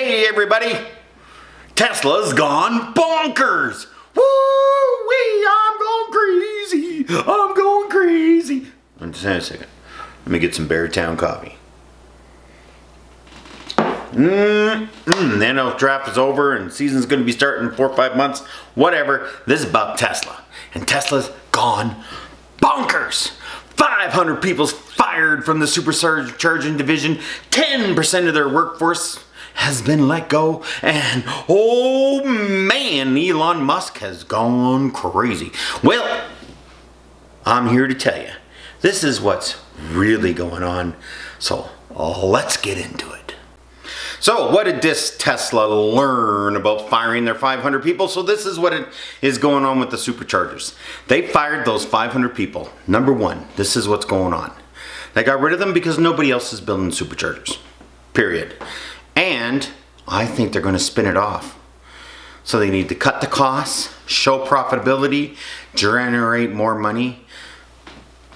Hey everybody, Tesla's gone bonkers. Woo-wee, I'm going crazy. I'm going crazy. Just a second. Let me get some Beartown coffee. The NFL draft is over and season's going to be starting in 4 or 5 months. Whatever. This is about Tesla. And Tesla's gone bonkers. 500 people's fired from the Supercharging division. 10% of their workforce has been let go. And oh man, Elon Musk has gone crazy. Well, I'm here to tell you, this is what's really going on. So let's get into it. So what did this Tesla learn about firing their 500 people? So this is what is going on with the Superchargers. They fired those 500 people. Number one, this is what's going on. They got rid of them because nobody else is building Superchargers. Period. And I think they're going to spin it off. So they need to cut the costs, show profitability, generate more money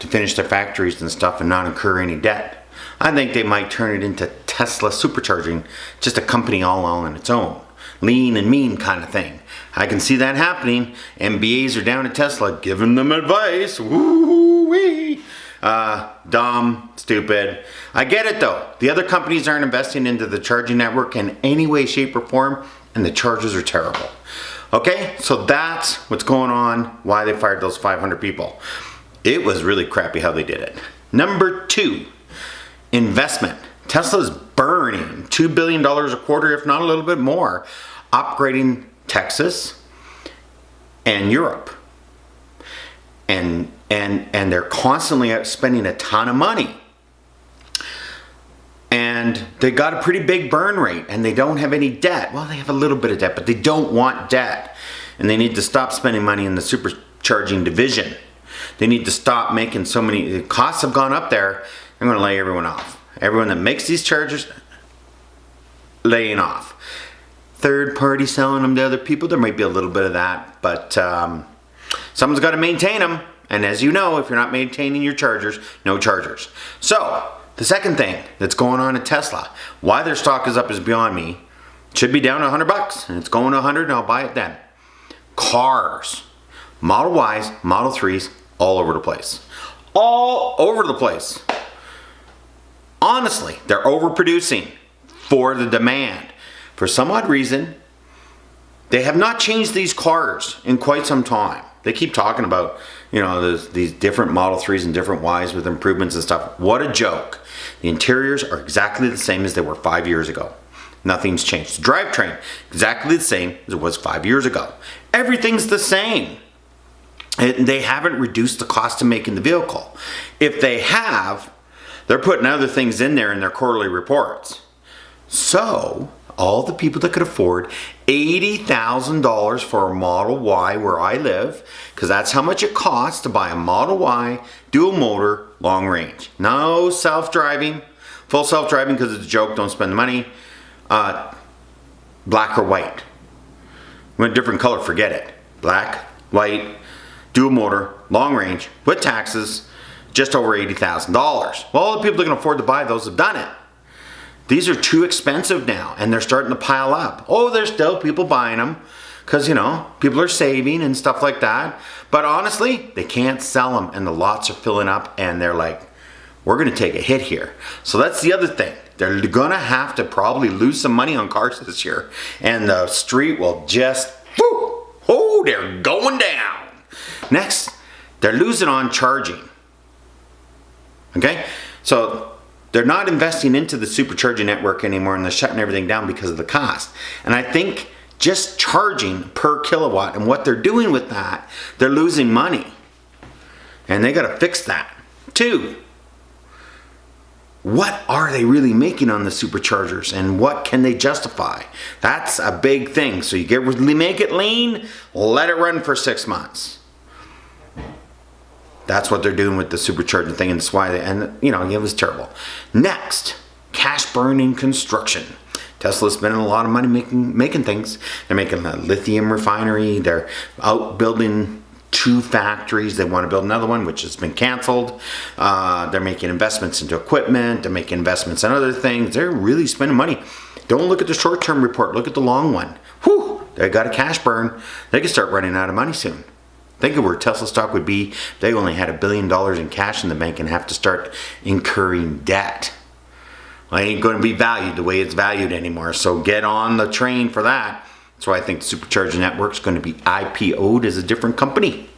to finish their factories and stuff and not incur any debt. I think they might turn it into Tesla Supercharging, just a company all on its own. Lean and mean kind of thing. I can see that happening. MBAs are down at Tesla giving them advice. Woo-wee. Dumb, stupid. I get it though. The other companies aren't investing into the charging network in any way, shape, or form, and the chargers are terrible. Okay, so that's what's going on, why they fired those 500 people. It was really crappy how they did it. Number two, investment. Tesla's burning $2 billion a quarter, if not a little bit more, upgrading Texas and Europe. And they're constantly spending a ton of money. And they got a pretty big burn rate and they don't have any debt. Well, they have a little bit of debt, but they don't want debt. And they need to stop spending money in the supercharging division. They need to stop making so many, the costs have gone up there. I'm going to lay everyone off. Everyone that makes these chargers, laying off. Third party selling them to other people, there might be a little bit of that, but someone's got to maintain them. And as you know, if you're not maintaining your chargers, no chargers. So the second thing that's going on at Tesla, why their stock is up is beyond me. It should be down to $100 and it's going to 100 and I'll buy it then. Cars, Model Ys, Model 3s, all over the place. All over the place. Honestly, they're overproducing for the demand. For some odd reason, they have not changed these cars in quite some time. They keep talking about, these different Model 3s and different Ys with improvements and stuff. What a joke. The interiors are exactly the same as they were 5 years ago. Nothing's changed. The drivetrain, exactly the same as it was 5 years ago. Everything's the same. And they haven't reduced the cost of making the vehicle. If they have, they're putting other things in there in their quarterly reports. So, all the people that could afford $80,000 for a Model Y where I live, because that's how much it costs to buy a Model Y, dual motor, long range. No self-driving, full self-driving because it's a joke, don't spend the money. Black or white. When a different color, forget it. Black, white, dual motor, long range, with taxes, just over $80,000. Well, all the people that can afford to buy those have done it. These are too expensive now, and they're starting to pile up. Oh, there's still people buying them, because, people are saving and stuff like that. But honestly, they can't sell them, and the lots are filling up, and they're like, we're going to take a hit here. So that's the other thing. They're going to have to probably lose some money on cars this year, and the street will just, they're going down. Next, they're losing on charging. Okay, so they're not investing into the supercharging network anymore and they're shutting everything down because of the cost. And I think just charging per kilowatt and what they're doing with that, they're losing money. And they got to fix that. Two, what are they really making on the superchargers and what can they justify? That's a big thing. So you make it lean, let it run for 6 months. That's what they're doing with the supercharging thing, and that's why it was terrible. Next, cash burning construction. Tesla's spending a lot of money making things. They're making a lithium refinery. They're out building 2 factories. They want to build another one, which has been canceled. They're making investments into equipment. They're making investments in other things. They're really spending money. Don't look at the short-term report. Look at the long one. Whew, they got a cash burn. They could start running out of money soon. Think of where Tesla stock would be if they only had $1 billion in cash in the bank and have to start incurring debt. Well, it ain't going to be valued the way it's valued anymore. So get on the train for that. That's why I think the Supercharger network is going to be IPO'd as a different company.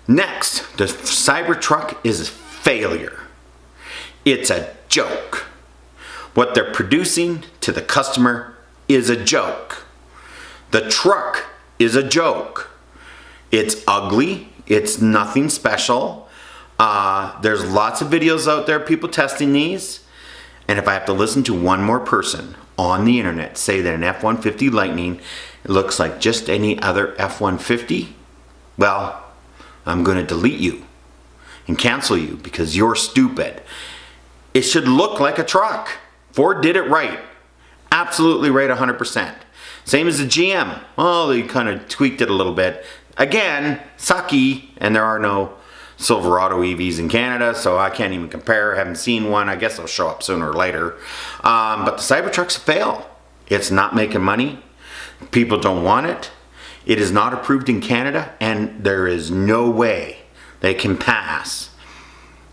Next, the Cybertruck is a failure. It's a joke. What they're producing to the customer is a joke. The truck is a joke. It's ugly. It's nothing special. There's lots of videos out there, people testing these. And if I have to listen to one more person on the internet say that an F-150 Lightning looks like just any other F-150, well, I'm going to delete you and cancel you because you're stupid. It should look like a truck. Ford did it right. Absolutely right, 100%. Same as the GM. Well, they kind of tweaked it a little bit. Again, sucky, and there are no Silverado EVs in Canada, so I can't even compare. I haven't seen one. I guess they'll show up sooner or later. But the Cybertruck's a fail. It's not making money. People don't want it. It is not approved in Canada, and there is no way they can pass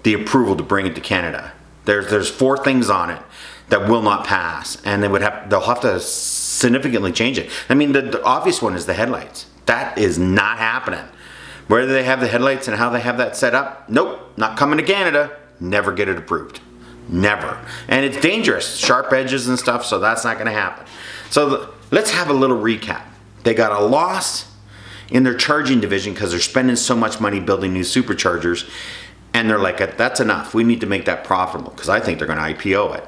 the approval to bring it to Canada. There's 4 things on it that will not pass, and they'll have to significantly change it. I mean, the obvious one is the headlights. That is not happening. Where they have the headlights and how they have that set up, nope, not coming to Canada. Never get it approved. Never. And it's dangerous. Sharp edges and stuff, so that's not going to happen. So let's have a little recap. They got a loss in their charging division because they're spending so much money building new superchargers. And they're like, that's enough. We need to make that profitable because I think they're going to IPO it.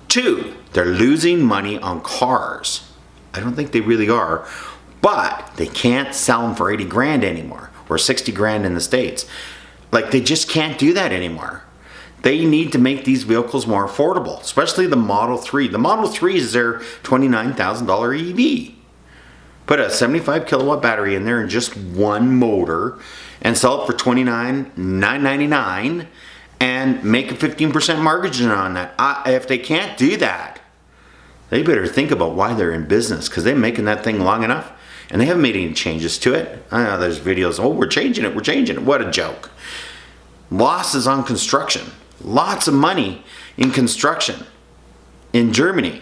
2, they're losing money on cars. I don't think they really are. But they can't sell them for 80 grand anymore. Or 60 grand in the States. Like, they just can't do that anymore. They need to make these vehicles more affordable, especially the Model 3. The Model 3 is their $29,000 EV. Put a 75 kilowatt battery in there and just one motor and sell it for $29,999 and make a 15% margin on that. If they can't do that, they better think about why they're in business, because they're making that thing long enough. And they haven't made any changes to it. I know there's videos, oh, we're changing it. What a joke. Losses on construction. Lots of money in construction in Germany.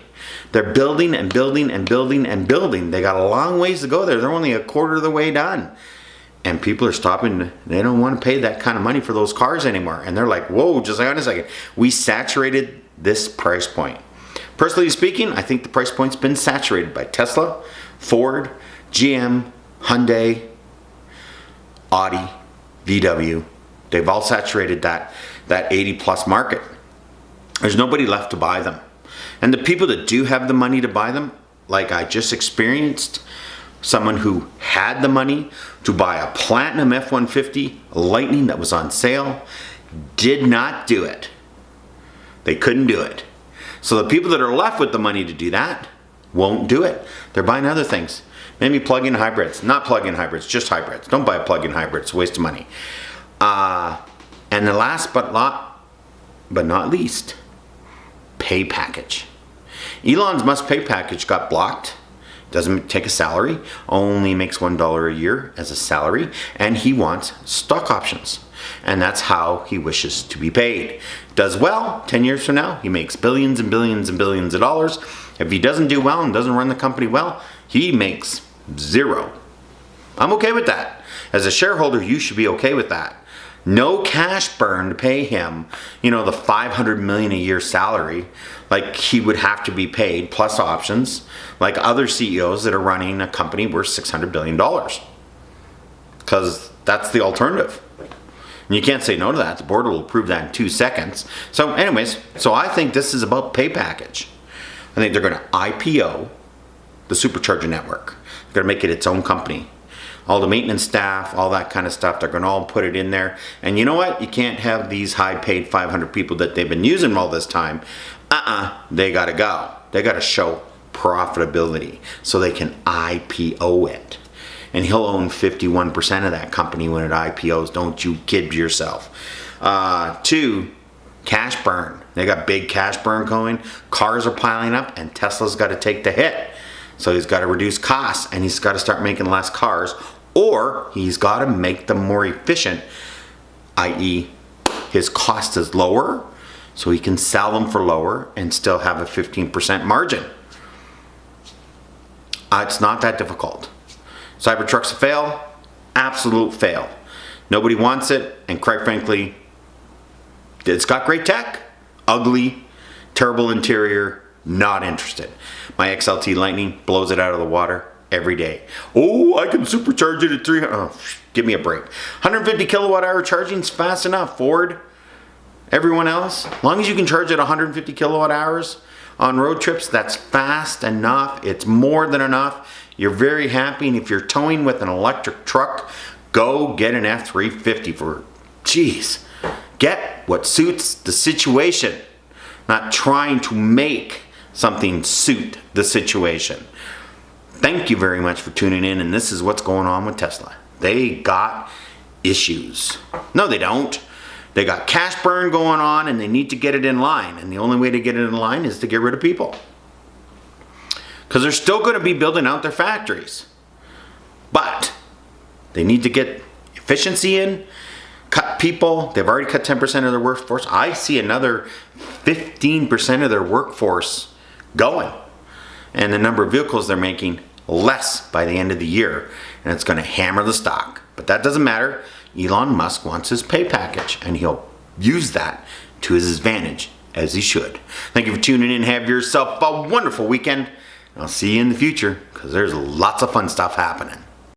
They're building and building and building and building. They got a long ways to go there. They're only a quarter of the way done. And people are stopping. They don't want to pay that kind of money for those cars anymore. And they're like, whoa, just hang on a second. We saturated this price point. Personally speaking, I think the price point's been saturated by Tesla, Ford, GM, Hyundai, Audi, VW. They've all saturated that 80 plus market. There's nobody left to buy them. And the people that do have the money to buy them, like I just experienced, someone who had the money to buy a Platinum F-150 Lightning that was on sale, did not do it. They couldn't do it. So the people that are left with the money to do that won't do it. They're buying other things. Maybe plug-in hybrids. Not plug-in hybrids, just hybrids. Don't buy a plug-in hybrid. It's a waste of money. And the last but not least, pay package. Elon's must pay package got blocked. Doesn't take a salary. Only makes $1 a year as a salary. And he wants stock options. And that's how he wishes to be paid. Does well, 10 years from now, he makes billions and billions and billions of dollars. If he doesn't do well and doesn't run the company well, he makes 0. I'm okay with that. As a shareholder, you should be okay with that. No cash burn to pay him, the $500 million a year salary, like he would have to be paid, plus options, like other CEOs that are running a company worth $600 billion. Because that's the alternative. And you can't say no to that. The board will approve that in 2 seconds. So anyways, I think this is about pay package. I think they're going to IPO the Supercharger network. They're going to make it its own company. All the maintenance staff, all that kind of stuff, they're going to all put it in there. And you know what? You can't have these high-paid 500 people that they've been using all this time. They got to go. They got to show profitability so they can IPO it. And he'll own 51% of that company when it IPOs. Don't you kid yourself. 2, Cash burn. They got big cash burn going. Cars are piling up and Tesla's got to take the hit. So he's got to reduce costs and he's got to start making less cars, or he's got to make them more efficient, i.e. his cost is lower so he can sell them for lower and still have a 15% margin. It's not that difficult. Cybertruck's a fail, absolute fail. Nobody wants it, and quite frankly, it's got great tech, ugly, terrible interior, not interested. My XLT Lightning blows it out of the water every day. Oh, I can supercharge it at 300. Oh, give me a break. 150 kilowatt hour charging's fast enough. Ford, everyone else, as long as you can charge at 150 kilowatt hours on road trips, that's fast enough. It's more than enough. You're very happy, and if you're towing with an electric truck, go get an F350 for, geez, get what suits the situation, not trying to make something suit the situation. Thank you very much for tuning in, and this is what's going on with Tesla. They got issues. No, they don't. They got cash burn going on and they need to get it in line. And the only way to get it in line is to get rid of people. Because they're still going to be building out their factories. But they need to get efficiency in, cut people. They've already cut 10% of their workforce. I see another 15% of their workforce going. And the number of vehicles they're making less by the end of the year. And it's going to hammer the stock. But that doesn't matter. Elon Musk wants his pay package, and he'll use that to his advantage, as he should. Thank you for tuning in. Have yourself a wonderful weekend. I'll see you in the future, because there's lots of fun stuff happening.